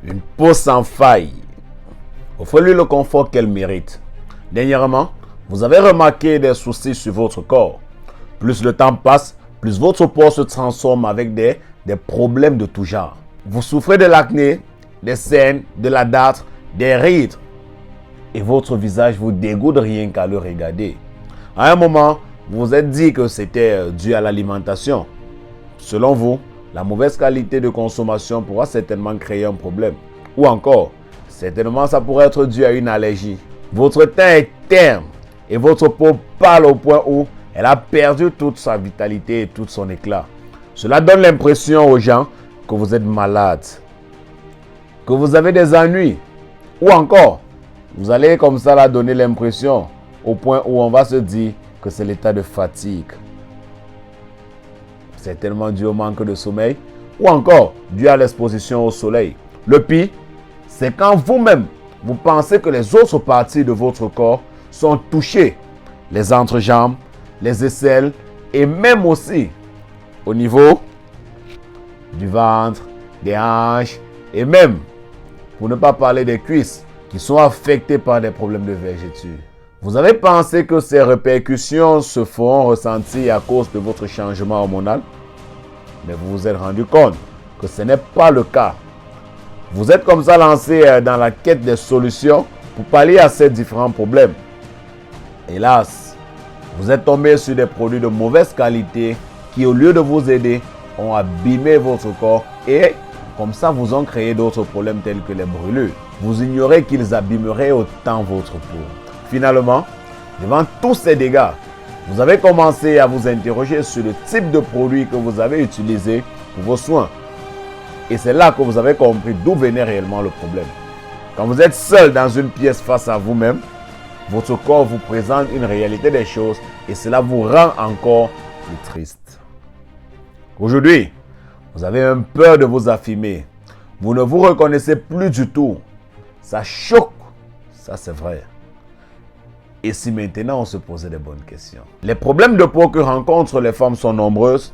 Une peau sans faille. Offrez-lui le confort qu'elle mérite. Dernièrement, vous avez remarqué des soucis sur votre corps. Plus le temps passe, plus votre peau se transforme avec des problèmes de tout genre. Vous souffrez de l'acné, des cernes, de la dartre, des rides. Et votre visage vous dégoûte rien qu'à le regarder. À un moment, vous vous êtes dit que c'était dû à l'alimentation. Selon vous, la mauvaise qualité de consommation pourra certainement créer un problème. Ou encore, certainement ça pourrait être dû à une allergie. Votre teint est terne et votre peau pâle au point où elle a perdu toute sa vitalité et tout son éclat. Cela donne l'impression aux gens que vous êtes malade, que vous avez des ennuis. Ou encore, vous allez comme ça là donner l'impression au point où on va se dire que c'est l'état de fatigue. Certainement dû au manque de sommeil ou encore dû à l'exposition au soleil. Le pire, c'est quand vous-même, vous pensez que les autres parties de votre corps sont touchées. Les entrejambes, les aisselles et même aussi au niveau du ventre, des hanches et même, pour ne pas parler des cuisses, qui sont affectées par des problèmes de vergeture. Vous avez pensé que ces répercussions se feront ressentir à cause de votre changement hormonal? Mais vous vous êtes rendu compte que ce n'est pas le cas. Vous êtes comme ça lancé dans la quête des solutions pour pallier à ces différents problèmes. Hélas, vous êtes tombé sur des produits de mauvaise qualité qui, au lieu de vous aider, ont abîmé votre corps et comme ça vous ont créé d'autres problèmes tels que les brûlures. Vous ignorez qu'ils abîmeraient autant votre peau. Finalement, devant tous ces dégâts, vous avez commencé à vous interroger sur le type de produit que vous avez utilisé pour vos soins. Et c'est là que vous avez compris d'où venait réellement le problème. Quand vous êtes seul dans une pièce face à vous-même, votre corps vous présente une réalité des choses et cela vous rend encore plus triste. Aujourd'hui, vous avez un peur de vous affirmer. Vous ne vous reconnaissez plus du tout. Ça choque, ça c'est vrai. Et si maintenant on se posait des bonnes questions? Les problèmes de peau que rencontrent les femmes sont nombreuses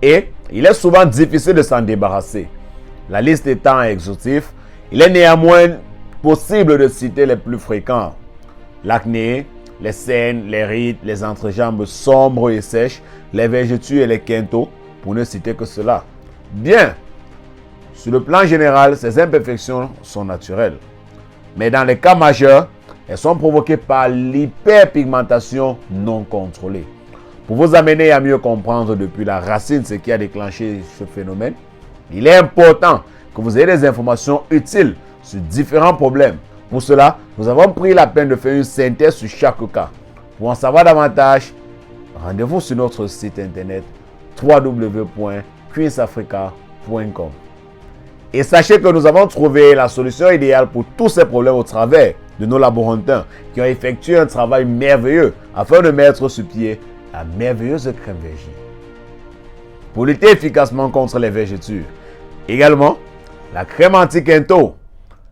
et il est souvent difficile de s'en débarrasser. La liste étant exhaustive, il est néanmoins possible de citer les plus fréquents. L'acné, les cernes, les rides, les entrejambes sombres et sèches, les vergetures et les quintaux, pour ne citer que cela. Bien, sur le plan général, ces imperfections sont naturelles. Mais dans les cas majeurs, elles sont provoquées par l'hyperpigmentation non contrôlée. Pour vous amener à mieux comprendre depuis la racine ce qui a déclenché ce phénomène, il est important que vous ayez des informations utiles sur différents problèmes. Pour cela, nous avons pris la peine de faire une synthèse sur chaque cas. Pour en savoir davantage, rendez-vous sur notre site internet www.queensafrica.com. Et sachez que nous avons trouvé la solution idéale pour tous ces problèmes au travers de nos laborantins qui ont effectué un travail merveilleux afin de mettre sur pied la merveilleuse crème vergine. Pour lutter efficacement contre les vergetures. Également, la crème anti-quinto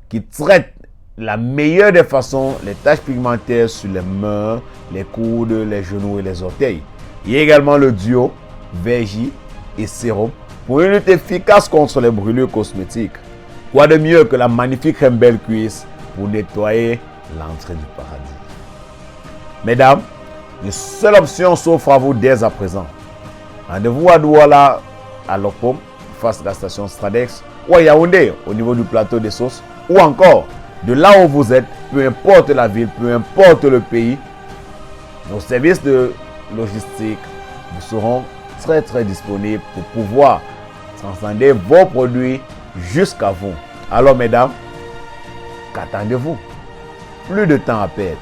qui traite la meilleure des façons les taches pigmentaires sur les mains, les coudes, les genoux et les orteils. Il y a également le duo vergie et sérum pour une lutte efficace contre les brûlures cosmétiques. Quoi de mieux que la magnifique crème belle cuisse pour nettoyer l'entrée du paradis. Mesdames, une seule option s'offre à vous dès à présent. Rendez-vous à Douala, à Lokpom, face à la station Stradex, ou à Yaoundé, au niveau du plateau des sauces, ou encore de là où vous êtes, peu importe la ville, peu importe le pays, nos services de logistique vous seront très disponibles pour pouvoir transcender vos produits jusqu'à vous. Alors mesdames, qu'attendez-vous? Plus de temps à perdre.